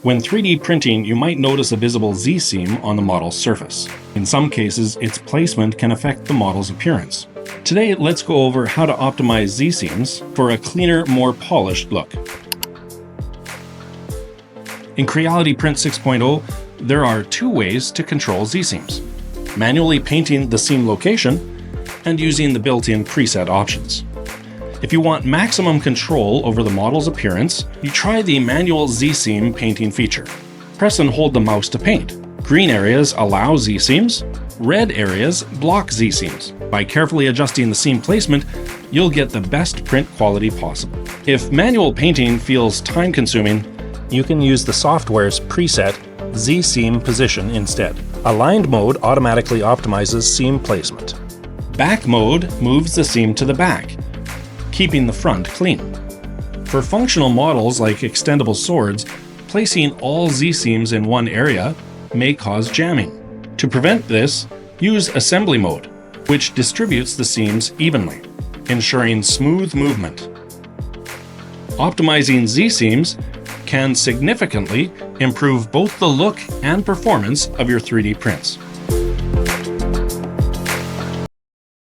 When 3D printing, you might notice a visible Z-seam on the model's surface. In some cases, its placement can affect the model's appearance. Today, let's go over how to optimize Z-seams for a cleaner, more polished look. In Creality Print 6.0, there are two ways to control Z-seams: manually painting the seam location and using the built-in preset options. If you want maximum control over the model's appearance, you try the manual Z-seam painting feature. Press and hold the mouse to paint. Green areas allow Z-seams, red areas block Z-seams. By carefully adjusting the seam placement, you'll get the best print quality possible. If manual painting feels time-consuming, you can use the software's preset Z-seam position instead. Aligned mode automatically optimizes seam placement. Back mode moves the seam to the back, keeping the front clean. For functional models like extendable swords, placing all Z-seams in one area may cause jamming. To prevent this, use assembly mode, which distributes the seams evenly, ensuring smooth movement. Optimizing Z-seams can significantly improve both the look and performance of your 3D prints.